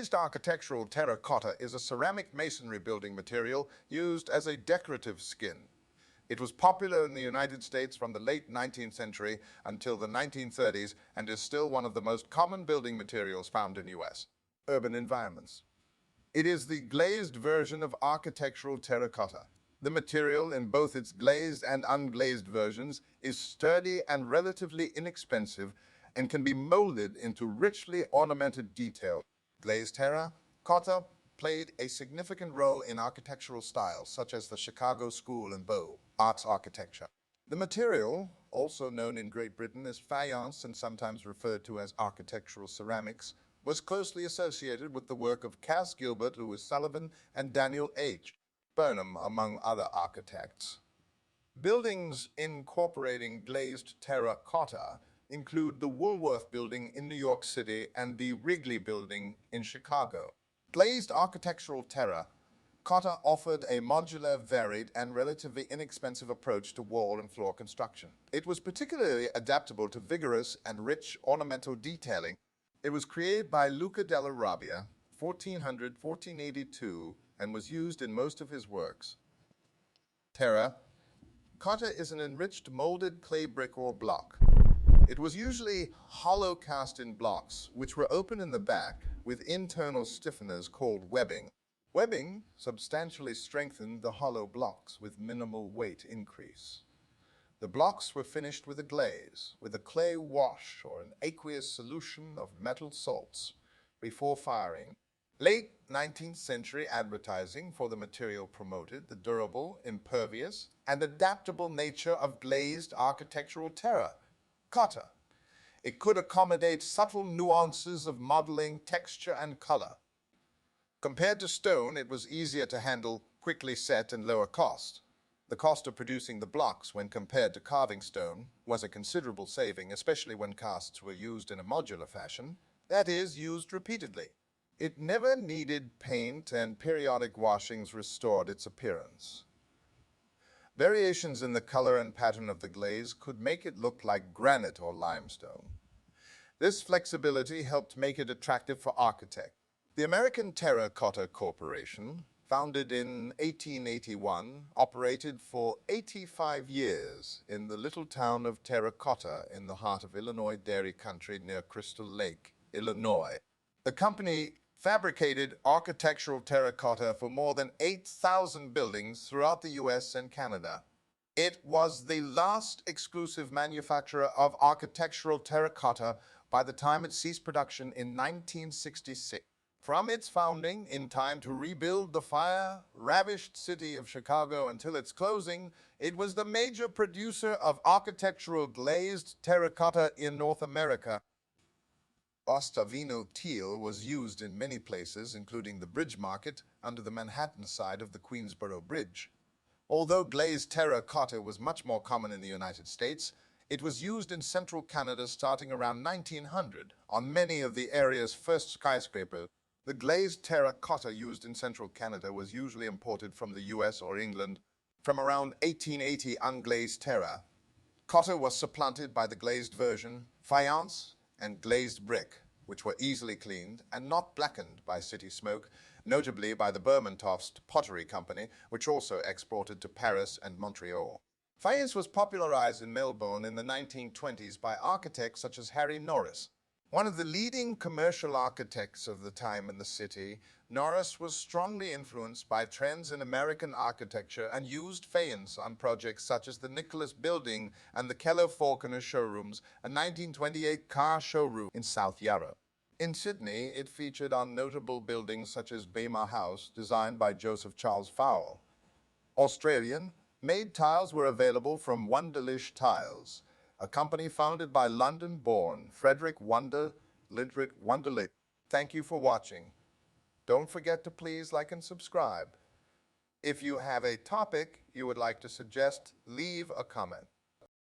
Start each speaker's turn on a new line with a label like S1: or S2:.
S1: Glazed architectural terracotta is a ceramic masonry building material used as a decorative skin. It was popular in the United States from the late 19th century until the 1930s and is still one of the most common building materials found in U.S. urban environments. It is the glazed version of architectural terracotta. The material in both its glazed and unglazed versions is sturdy and relatively inexpensive and can be molded into richly ornamented detail. Glazed terracotta played a significant role in architectural styles such as the Chicago School and Beaux Arts architecture. The material, also known in Great Britain as faience and sometimes referred to as architectural ceramics, was closely associated with the work of Cass Gilbert, Louis Sullivan, and Daniel H. Burnham, among other architects. Buildings incorporating glazed terracotta include the Woolworth Building in New York City and the Wrigley Building in Chicago. Glazed architectural terracotta offered a modular, varied, and relatively inexpensive approach to wall and floor construction. It was particularly adaptable to vigorous and rich ornamental detailing. It was created by Luca della Robbia, 1400–1482, and was used in most of his works. Terracotta is an enriched molded clay brick or block. It was usually hollow cast in blocks, which were open in the back with internal stiffeners called webbing. Webbing substantially strengthened the hollow blocks with minimal weight increase. The blocks were finished with a glaze, with a clay wash or an aqueous solution of metal salts before firing. Late 19th century advertising for the material promoted the durable, impervious, and adaptable nature of glazed architectural terracotta. It could accommodate subtle nuances of modeling, texture, and color. Compared to stone, it was easier to handle, quickly set, and lower cost. The cost of producing the blocks when compared to carving stone was a considerable saving, especially when casts were used in a modular fashion, that is, used repeatedly. It never needed paint, and periodic washings restored its appearance. Variations in the color and pattern of the glaze could make it look like granite or limestone. This flexibility helped make it attractive for architects. The American Terracotta Corporation, founded in 1881, operated for 85 years in the little town of Terracotta in the heart of Illinois dairy country near Crystal Lake, Illinois. The company fabricated architectural terracotta for more than 8,000 buildings throughout the U.S. and Canada. It was the last exclusive manufacturer of architectural terracotta by the time it ceased production in 1966. From its founding in time to rebuild the fire-ravished city of Chicago until its closing, it was the major producer of architectural glazed terracotta in North America. Ostavino teal was used in many places, including the Bridge Market under the Manhattan side of the Queensboro Bridge. Although glazed terracotta was much more common in the United States, it was used in central Canada starting around 1900 on many of the area's first skyscrapers. The glazed terracotta used in central Canada was usually imported from the US or England. From around 1880, unglazed terracotta was supplanted by the glazed version, faience, and glazed brick, which were easily cleaned and not blackened by city smoke, notably by the Bermontoft Pottery Company, which also exported to Paris and Montreal. Faience was popularized in Melbourne in the 1920s by architects such as Harry Norris. One of the leading commercial architects of the time in the city, Norris was strongly influenced by trends in American architecture and used faience on projects such as the Nicholas Building and the Keller Faulconer Showrooms, a 1928 car showroom in South Yarra. In Sydney, it featured on notable buildings such as Weymouth House, designed by Joseph Charles Fowle. Australian-made tiles were available from Wunderlich Tiles, a company founded by London-born Frederick Wunderlich. Thank you for watching. Don't forget to please like and subscribe. If you have a topic you would like to suggest, leave a comment.